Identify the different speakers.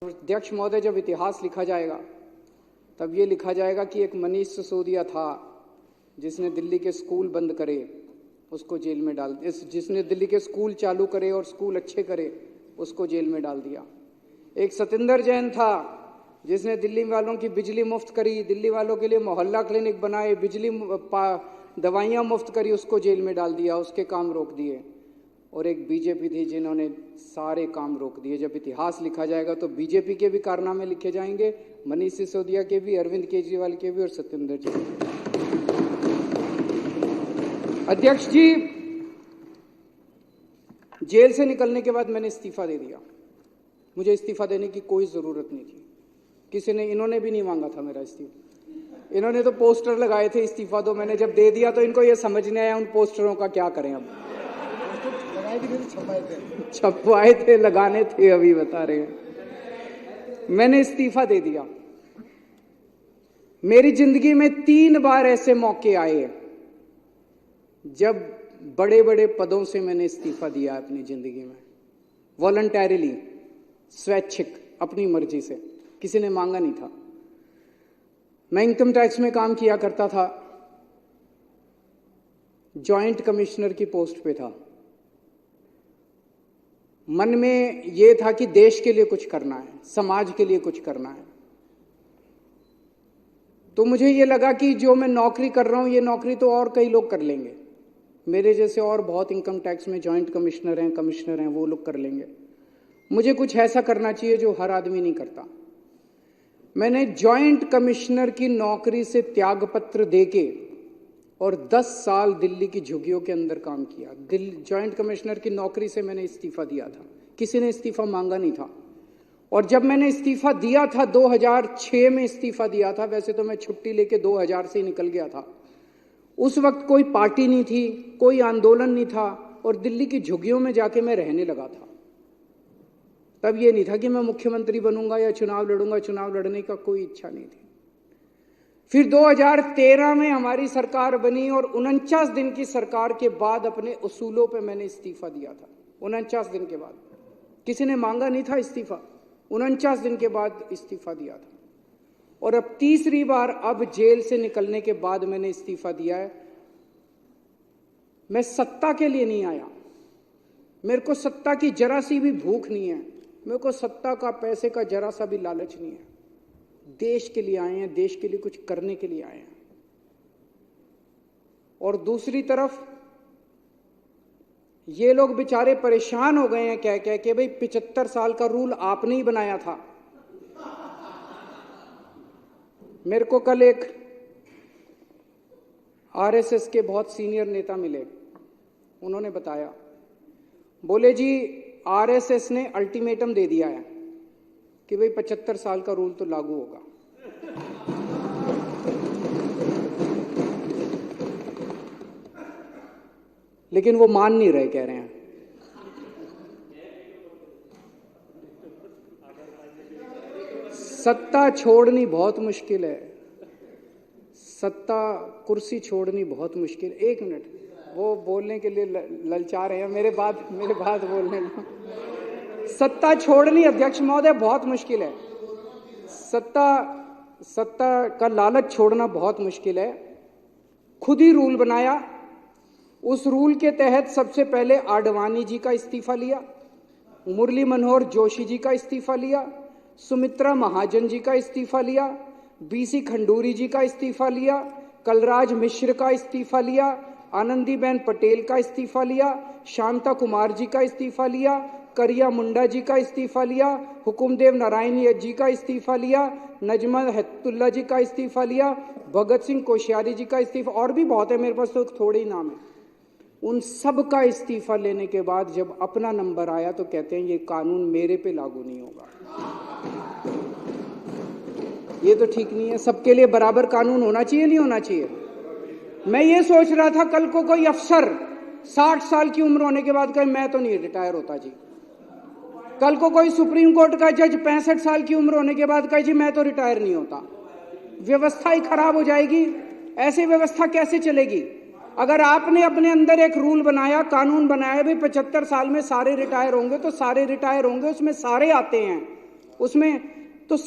Speaker 1: अध्यक्ष महोदय, जब इतिहास लिखा जाएगा तब ये लिखा जाएगा कि एक मनीष सिसोदिया था जिसने दिल्ली के स्कूल बंद करे, उसको जेल में डाल, जिसने दिल्ली के स्कूल चालू करे और स्कूल अच्छे करे, उसको जेल में डाल दिया। एक सतिंदर जैन था जिसने दिल्ली वालों की बिजली मुफ्त करी, दिल्ली वालों के लिए मोहल्ला क्लिनिक बनाए, दवाइयाँ मुफ्त करी, उसको जेल में डाल दिया, उसके काम रोक दिए। और एक बीजेपी थी जिन्होंने सारे काम रोक दिए। जब इतिहास लिखा जाएगा तो बीजेपी के भी कारनामे लिखे जाएंगे, मनीष सिसोदिया के भी, अरविंद केजरीवाल के भी और सत्येंद्र जी। अध्यक्ष जी, जेल से निकलने के बाद मैंने इस्तीफा दे दिया। मुझे इस्तीफा देने की कोई जरूरत नहीं थी, किसी ने, इन्होंने भी नहीं मांगा था मेरा इस्तीफा। इन्होंने तो पोस्टर लगाए थे इस्तीफा दो, मैंने जब दे दिया तो इनको ये समझ नहीं आया उन पोस्टरों का क्या करें। अब छपवाए थे, लगाने थे, अभी बता रहे हैं। मैंने इस्तीफा दे दिया। मेरी जिंदगी में 3 बार ऐसे मौके आए जब बड़े बड़े पदों से मैंने इस्तीफा दिया अपनी जिंदगी में, वॉलंटरीली, स्वैच्छिक, अपनी मर्जी से, किसी ने मांगा नहीं था। मैं इनकम टैक्स में काम किया करता था, जॉइंट कमिश्नर की पोस्ट पे था। मन में ये था कि देश के लिए कुछ करना है, समाज के लिए कुछ करना है। तो मुझे ये लगा कि जो मैं नौकरी कर रहा हूं, ये नौकरी तो और कई लोग कर लेंगे, मेरे जैसे और बहुत इनकम टैक्स में जॉइंट कमिश्नर हैं, कमिश्नर हैं, वो लोग कर लेंगे। मुझे कुछ ऐसा करना चाहिए जो हर आदमी नहीं करता। मैंने जॉइंट कमिश्नर की नौकरी से त्यागपत्र देके और 10 साल दिल्ली की झुग्गियों के अंदर काम किया। जॉइंट कमिश्नर की नौकरी से मैंने इस्तीफा दिया था, किसी ने इस्तीफा मांगा नहीं था। और जब मैंने इस्तीफा दिया था, 2006 में इस्तीफा दिया था, वैसे तो मैं छुट्टी लेके 2000 से ही निकल गया था। उस वक्त कोई पार्टी नहीं थी, कोई आंदोलन नहीं था, और दिल्ली की झुग्गियों में जाके मैं रहने लगा था। तब ये नहीं था कि मैं मुख्यमंत्री बनूंगा या चुनाव लड़ूंगा, चुनाव लड़ने का कोई इच्छा नहीं थी। फिर 2013 में हमारी सरकार बनी और 49 दिन की सरकार के बाद अपने उसूलों पे मैंने इस्तीफा दिया था। 49 दिन के बाद, किसी ने मांगा नहीं था इस्तीफा, 49 दिन के बाद इस्तीफा दिया था। और अब तीसरी बार, अब जेल से निकलने के बाद मैंने इस्तीफा दिया है। मैं सत्ता के लिए नहीं आया, मेरे को सत्ता की जरा सी भी भूख नहीं है, मेरे को सत्ता का, पैसे का जरा सा भी लालच नहीं है। देश के लिए आए हैं, देश के लिए कुछ करने के लिए आए हैं। और दूसरी तरफ ये लोग बेचारे परेशान हो गए हैं कह कह के, भाई 75 साल का रूल आपने ही बनाया था। मेरे को कल एक आरएसएस के बहुत सीनियर नेता मिले, उन्होंने बताया, बोले जी आरएसएस ने अल्टीमेटम दे दिया है कि भाई 75 साल का रूल तो लागू होगा। लेकिन वो मान नहीं रहे, कह रहे हैं सत्ता छोड़नी बहुत मुश्किल है, सत्ता कुर्सी छोड़नी बहुत मुश्किल। 1 मिनट, वो बोलने के लिए ललचा रहे हैं, मेरे बात बोलने लो। सत्ता छोड़नी अध्यक्ष महोदय बहुत मुश्किल है, सत्ता का लालच छोड़ना बहुत मुश्किल है। खुद ही रूल बनाया, उस रूल के तहत सबसे पहले आडवाणी जी का इस्तीफा लिया, मुरली मनोहर जोशी जी का इस्तीफा लिया, सुमित्रा महाजन जी का इस्तीफा लिया, बीसी खंडूरी जी का इस्तीफा लिया, कलराज मिश्र का इस्तीफा लिया, आनंदीबेन पटेल का इस्तीफा लिया, शांता कुमार जी का इस्तीफा लिया, करिया मुंडा जी का इस्तीफा लिया, हुकुमदेव नारायण जी का इस्तीफा लिया, नजमा हेतुल्ला जी का इस्तीफा लिया, भगत सिंह कोश्यारी जी का इस्तीफा, और भी बहुत है, मेरे पास तो थोड़े ही नाम है। उन सब का इस्तीफा लेने के बाद जब अपना नंबर आया तो कहते हैं ये कानून मेरे पे लागू नहीं होगा। ये तो ठीक नहीं है, सबके लिए बराबर कानून होना चाहिए, नहीं होना चाहिए। मैं ये सोच रहा था कल को कोई अफसर 60 साल की उम्र होने के बाद कहे मैं तो नहीं रिटायर होता जी, कल को कोई सुप्रीम कोर्ट का जज 65 साल की उम्र होने के बाद कहे जी मैं तो रिटायर नहीं होता। व्यवस्था ही खराब हो जाएगी। ऐसी व्यवस्था कैसे चलेगी? अगर आपने अपने अंदर एक रूल बनाया, कानून बनाया, भी 75 साल में सारे रिटायर होंगे, तो सारे रिटायर होंगे, उसमें सारे आते हैं, उसमें तो